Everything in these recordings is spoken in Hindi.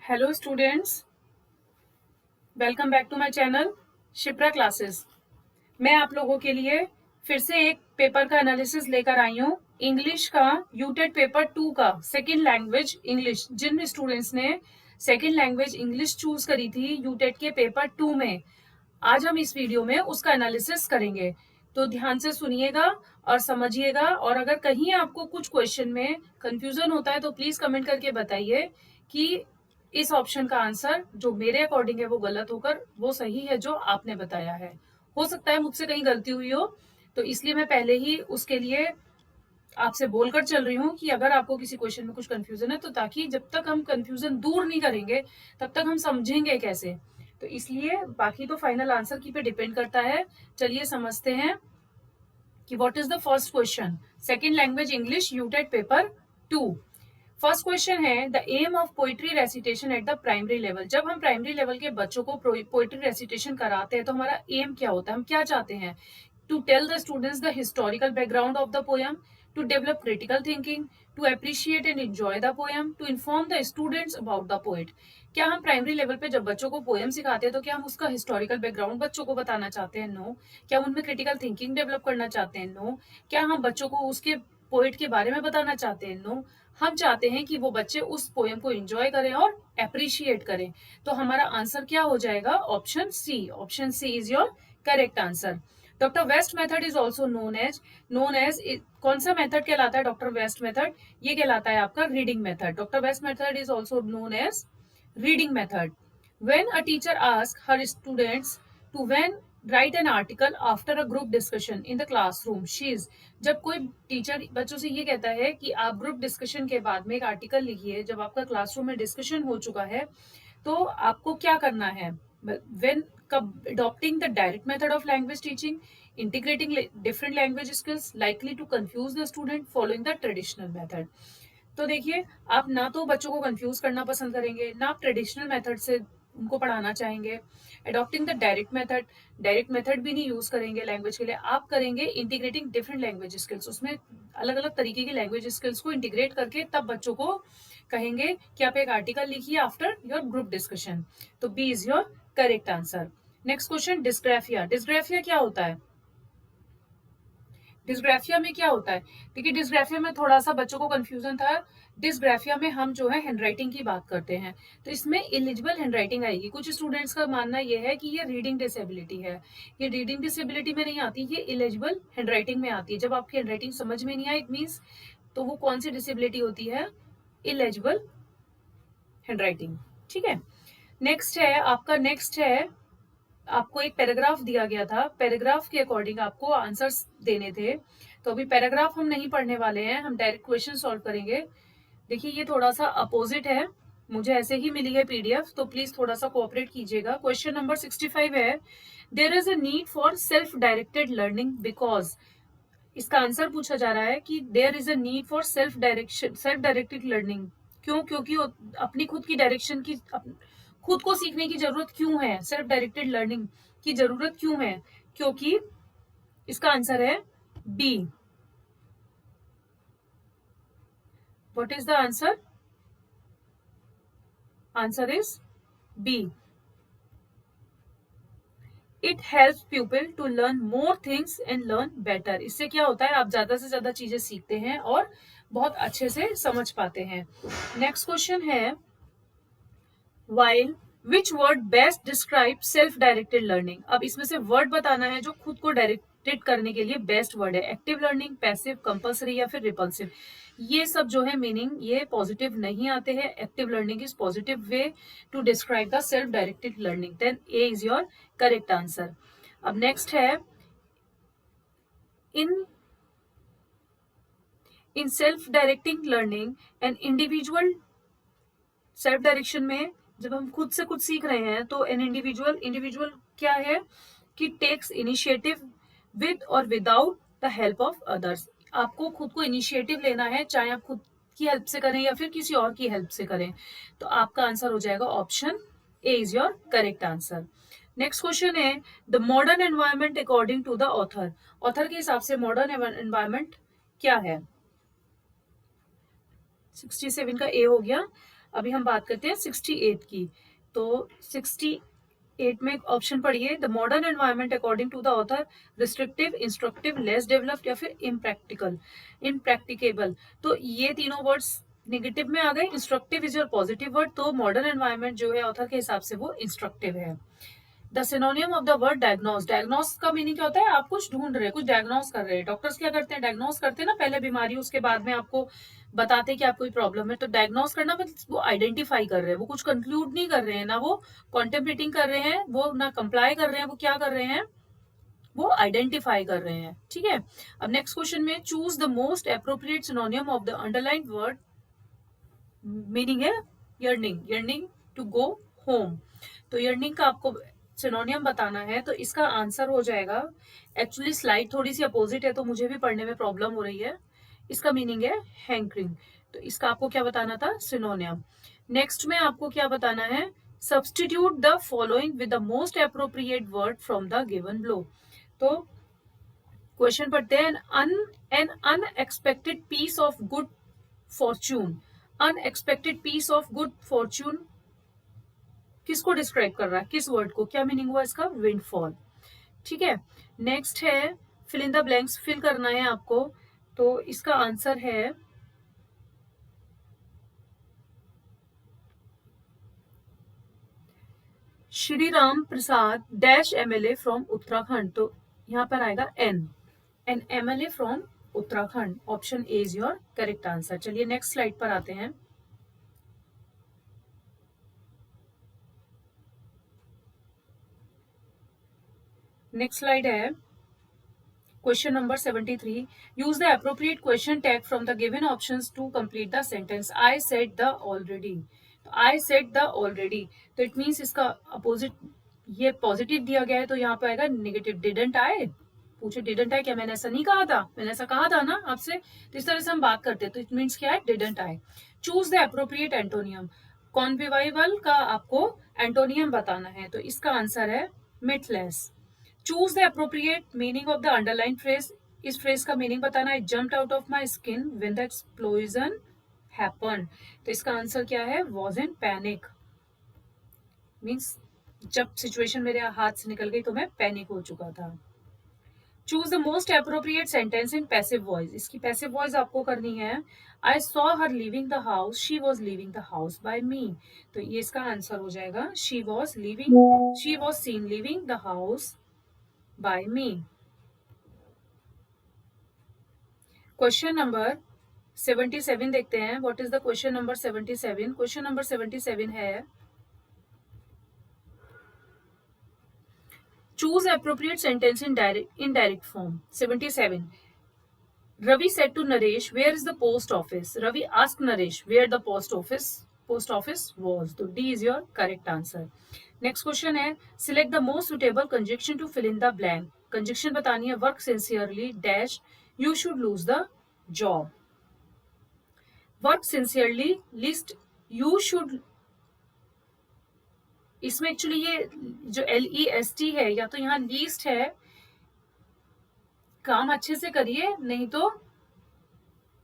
Hello students, welcome back to my channel Shipra classes. मैं आप लोगों के लिए फिर से एक पेपर का एनालिसिस लेकर आई हूँ। इंग्लिश का यूटेट पेपर 2 का सेकंड लैंग्वेज इंग्लिश। जिन स्टूडेंट्स ने सेकंड लैंग्वेज इंग्लिश चूज करी थी यूटेट के पेपर 2 में, आज हम इस वीडियो में उसका एनालिसिस करेंगे। तो ध्यान से सुनिएगा और समझिएगा, और अगर कहीं आपको कुछ क्वेश्चन में कंफ्यूजन होता है तो प्लीज कमेंट करके बताइए कि इस ऑप्शन का आंसर जो मेरे अकॉर्डिंग है वो गलत होकर वो सही है जो आपने बताया है। हो सकता है मुझसे कहीं गलती हुई हो, तो इसलिए मैं पहले ही उसके लिए आपसे बोलकर चल रही हूँ कि अगर आपको किसी क्वेश्चन में कुछ कंफ्यूजन है तो ताकि जब तक हम कंफ्यूजन दूर नहीं करेंगे तब तक हम समझेंगे कैसे। तो इसलिए बाकी तो फाइनल आंसर की पे डिपेंड करता है। चलिए समझते हैं कि what is the first question, second language English UTET paper 2। First question है the aim of poetry recitation at the primary level. जब हम प्राइमरी लेवल के बच्चों को पोइट्री रेसिटेशन कराते हैं तो हमारा एम क्या होता है, हम क्या चाहते हैं? To tell the students the historical background of the poem, to develop critical thinking, to appreciate and enjoy the poem, to inform the students about the poet. क्या हम प्राइमरी लेवल पे जब बच्चों को पोएम सिखाते हैं तो क्या हम उसका हिस्टोरिकल बैकग्राउंड बच्चों को बताना चाहते हैं? नो। क्या हम उनमें क्रिटिकल थिंकिंग डेवलप करना चाहते हैं? नो। क्या हम बच्चों को उसके पोएट के बारे में बताना चाहते हैं? नो। हम चाहते हैं कि वो बच्चे उस पोएम को एंजॉय करें और अप्रिशिएट करें। तो हमारा आंसर क्या हो जाएगा? Option C. Option C is your correct answer. Doctor West method is also known as कौन सा मेथड कहलाता है डॉक्टर वेस्ट मेथड? ये कहलाता है आपका reading method. Doctor West method is also known as reading method. When a teacher ask her students to when write an article after a group discussion in the classroom, she is. जब कोई टीचर बच्चों से ये कहता है कि आप ग्रुप डिस्कशन के बाद में एक आर्टिकल लिखिए जब आपका क्लासरूम में डिस्कशन हो चुका है, तो आपको क्या करना है? When adopting the direct method of language teaching, integrating different language skills, likely to confuse the student following the traditional method। तो देखिए, आप ना तो बच्चों को कंफ्यूज करना पसंद करेंगे, ना आप ट्रेडिशनल मेथड से उनको पढ़ाना चाहेंगे। अडॉप्टिंग द डायरेक्ट मेथड भी नहीं यूज करेंगे लैंग्वेज के लिए, आप करेंगे इंटीग्रेटिंग डिफरेंट लैंग्वेज स्किल्स। उसमें अलग अलग तरीके की लैंग्वेज स्किल्स को इंटीग्रेट करके तब बच्चों को कहेंगे कि आप एक आर्टिकल लिखिए आफ्टर योर ग्रुप डिस्कशन। तो B is your correct answer. Next question, dysgraphia. Dysgraphia क्या होता है? डिस्ग्राफिया में क्या होता है? देखिए, डिस्ग्राफिया में थोड़ा सा बच्चों को कंफ्यूजन था। डिस्ग्राफिया में हम जो है हैंडराइटिंग की बात करते हैं, तो इसमें इलिजिबल हैंडराइटिंग आएगी। कुछ स्टूडेंट्स का मानना ये है कि ये रीडिंग डिसेबिलिटी है। ये रीडिंग डिसेबिलिटी में नहीं आती, ये इलिजिबल हैंडराइटिंग में आती है। जब आपकी हैंडराइटिंग समझ में नहीं आई, इट मीन्स तो वो कौन सी डिसेबिलिटी होती है? Eligible handwriting. ठीक है। नेक्स्ट है आपको एक पैराग्राफ दिया गया था, पैराग्राफ के अकॉर्डिंग आपको आंसर्स देने थे। तो अभी पैराग्राफ हम नहीं पढ़ने वाले हैं, हम डायरेक्ट क्वेश्चन सॉल्व करेंगे। देखिए, ये थोड़ा सा अपोजिट है, मुझे ऐसे ही मिली है पीडीएफ, तो प्लीज थोड़ा सा कोऑपरेट कीजिएगा। क्वेश्चन नंबर 65 है, there is a need for self directed learning because. इसका आंसर पूछा जा रहा है कि there is a need for self directed learning. क्यों? क्योंकि अपनी खुद की डायरेक्शन की खुद को सीखने की जरूरत क्यों है? सेल्फ डायरेक्टेड लर्निंग की जरूरत क्यों है? क्योंकि इसका आंसर है B. What is the answer? Answer is B. It help people to learn more things and learn better. इससे क्या होता है? आप ज्यादा से ज्यादा चीजें सीखते हैं और बहुत अच्छे से समझ पाते हैं। नेक्स्ट क्वेश्चन है, while which word best describe self directed learning. अब इसमें से वर्ड बताना है जो खुद को डायरेक्टेड करने के लिए बेस्ट वर्ड है। एक्टिव लर्निंग, पैसिव, कंपल्सरी या फिर रिपल्सिव। ये सब जो है मीनिंग ये पॉजिटिव नहीं आते हैं। Active learning is positive way to describe the self directed learning. Then A is your correct answer. अब नेक्स्ट है, in in self directing learning an individual. Self direction में जब हम खुद से कुछ सीख रहे हैं तो एन इंडिविजुअल क्या है कि टेक्स इनिशिएटिव विद और without the help of others. आपको खुद को इनिशिएटिव लेना है, चाहे आप खुद की हेल्प से करें या फिर किसी और की हेल्प से करें। तो आपका आंसर हो जाएगा option A is your correct answer. Next question है, the modern environment according to the author. Author के हिसाब से मॉडर्न एनवायरमेंट क्या है? 67 का ए हो गया। अभी हम बात करते हैं 68 की। तो 68 में ऑप्शन पढ़िए, the modern environment according to the author restrictive, instructive, less developed या फिर इम्प्रैक्टिकल, इम्प्रैक्टिकेबल। तो ये तीनों वर्ड्स नेगेटिव में आ गए। Instructive is your positive word, तो मॉडर्न एनवायरनमेंट जो है ऑथर के हिसाब से वो इंस्ट्रक्टिव है। The सिनोनियम of the word diagnose, diagnose का मीनिंग क्या होता है? आप कुछ ढूंढ रहे हैं, कुछ डायग्नोस कर रहे हैं। डॉक्टर्स क्या करते हैं? डायग्नोस करते हैं ना पहले बीमारी, उसके बाद में आपको बताते हैं कि आपको कोई प्रॉब्लम है। तो डायग्नोस करना मतलब वो आइडेंटिफाई कर रहे हैं, वो कुछ कंक्लूड नहीं कर रहे हैं, ना वो कॉन्टेम्पलेटिंग कर रहे हैं, वो ना कंप्लाई कर रहे हैं, वो क्या कर रहे हैं? वो आइडेंटिफाई कर रहे हैं। ठीक है, अब नेक्स्ट क्वेश्चन में choose the most appropriate synonym of the underlined word. Meaning है yearning, yearning to go home. तो यर्निंग का आपको सिनोनियम बताना है, तो इसका आंसर हो जाएगा, एक्चुअली स्लाइड थोड़ी सी अपोजिट है तो मुझे भी पढ़ने में प्रॉब्लम हो रही है। इसका मीनिंग है हैंकरिंग, तो इसका आपको क्या बताना था? सिनोनियम। नेक्स्ट में आपको क्या बताना है? Substitute the following with the most appropriate word from the given below. तो क्वेश्चन पढ़ते हैं, an unexpected piece of good fortune. Unexpected piece of good fortune किसको डिस्क्राइब कर रहा है? किस वर्ड को? क्या मीनिंग हुआ इसका? विंडफॉल। ठीक है, नेक्स्ट है fill in the blanks, fill करना है आपको। तो इसका आंसर है Shri Ram Prasad dash MLA from Uttarakhand. तो यहां पर आएगा an MLA from Uttarakhand. Option A is your correct answer. चलिए नेक्स्ट स्लाइड पर आते हैं। नेक्स्ट स्लाइड है question number 73। Use the appropriate question tag from the given options to complete the sentence. I said the already. तो आई सेड द ऑलरेडी, तो इट मीन्स इसका अपोजिट, ये पॉजिटिव दिया गया है तो यहाँ पे आएगा नेगेटिव। डिडंट आई, पूछे डिडंट आई क्या? मैंने ऐसा नहीं कहा था, मैंने ऐसा कहा था ना आपसे। तो इस तरह से हम बात करते हैं, तो इट मीन्स क्या है? Didn't I. Choose the appropriate antonym. Convivial का आपको एंटोनियम बताना है, तो इसका आंसर है mirthless. Choose the appropriate meaning of the underline phrase. इस फ्रेज का मीनिंग बताना है, jumped out of my skin when the explosion happened. तो इसका आंसर क्या है? Was in panic. मीन्स जब सिचुएशन मेरे हाथ से निकल गई तो मैं पैनिक हो चुका था। Choose the most appropriate sentence in passive voice. इसकी पैसिव वॉइस आपको करनी है, I saw her leaving the house, she was leaving the house by me. तो ये इसका आंसर हो जाएगा, she was seen leaving the house by me. Question number 77 देखते हैं। What is the question number 77? Question number 77 है, choose appropriate sentence in direct form. 77, Ravi said to Naresh, where is the post office? Ravi asked Naresh where the post office was. So D is your correct answer. Next question है, select the most suitable conjunction to fill in the blank. Conjunction बतानी है, work sincerely dash you should lose the job. Work sincerely least you should, इसमें एक्चुअली ये जो LEST है या तो यहाँ लीस्ट है, काम अच्छे से करिए, नहीं तो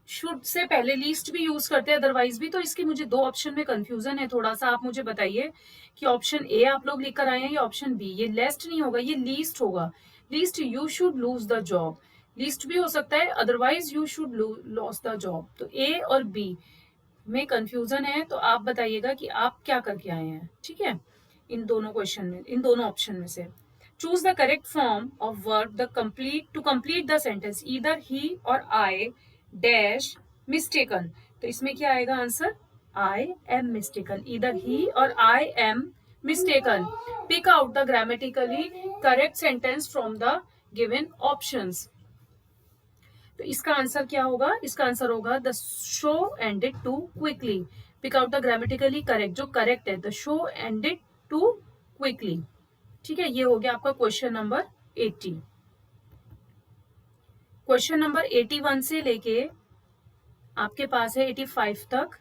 शुड से पहले लीस्ट भी यूज करते हैं अदरवाइज भी। तो इसकी मुझे दो ऑप्शन में कंफ्यूजन है थोड़ा सा। आप मुझे बताइए कि ऑप्शन ए आप लोग लिख कर आए हैं या ऑप्शन बी? ये लेस्ट नहीं होगा, ये लीस्ट होगा। Least you should lose the job, least भी हो सकता है, otherwise you should loss the job. तो ए और बी में कंफ्यूजन है, तो आप बताइएगा कि आप क्या करके आए हैं। ठीक है, इन दोनों क्वेश्चन में, इन दोनों ऑप्शन में से choose the correct form of verb the complete to complete the sentence. Either he or I dash mistaken. तो इसमें क्या आएगा answer? I am mistaken. Either he or I am mistaken. Pick out the grammatically correct sentence from the given options. तो इसका आंसर क्या होगा? इसका आंसर होगा the show ended too quickly. Pick out the grammatically correct, जो करेक्ट है, the show ended too quickly. ठीक है, ये हो गया आपका क्वेश्चन नंबर 80। क्वेश्चन नंबर 81 से लेके आपके पास है 85 तक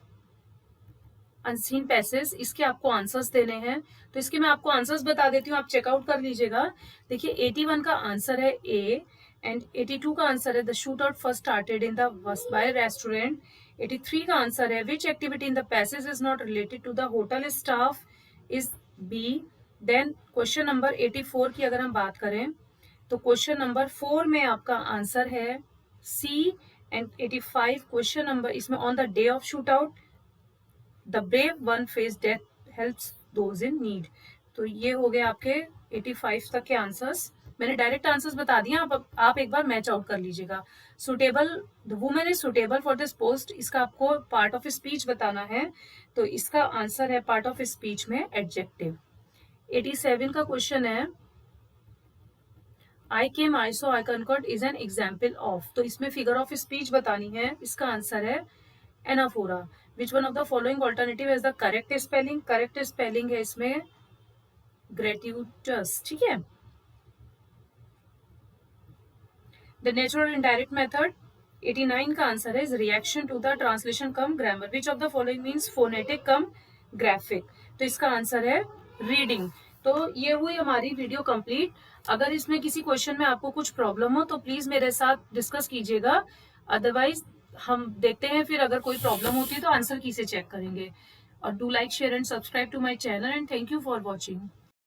अनसीन पैसेज, इसके आपको आंसर्स देने हैं। तो इसके मैं आपको आंसर्स बता देती हूँ, आप चेकआउट कर लीजिएगा। देखिए 81 का आंसर है ए, एंड 82 का आंसर है the shoot out first started in the wasabi restaurant 83 का आंसर है which activity in the passage is not related to the hotel staff is B. Then question number 84 की अगर हम बात करें तो क्वेश्चन नंबर 4 में आपका आंसर है सी। एंड 85 क्वेश्चन नंबर इसमें on the day of shoot out the brave one face death helps those in need. तो ये हो गए आपके 85 तक के आंसर्स। मैंने डायरेक्ट आंसर्स बता दिए, आप एक बार मैच आउट कर लीजिएगा। Suitable, the women is suitable for this post, इसका आपको पार्ट ऑफ स्पीच बताना है, तो इसका आंसर है पार्ट ऑफ स्पीच में एडजेक्टिव। 87 का क्वेश्चन है I came, I saw, I conquered is an example of, तो इसमें फिगर ऑफ स्पीच बतानी है, इसका आंसर है anaphora. Which one of the following alternative is the correct spelling, correct spelling है इसमें ग्रेट्यूटस, ठीक है। द नेचुरल इनडायरेक्ट मेथड 89 का आंसर है reaction to the translation cum grammar. Which of the following means phonetic cum graphic, तो इसका आंसर है रीडिंग। तो ये हुई हमारी वीडियो कंप्लीट। अगर इसमें किसी क्वेश्चन में आपको कुछ प्रॉब्लम हो तो प्लीज मेरे साथ डिस्कस कीजिएगा, अदरवाइज हम देखते हैं फिर अगर कोई प्रॉब्लम होती है तो आंसर की से चेक करेंगे। और do like, share and subscribe to my channel and thank you for watching.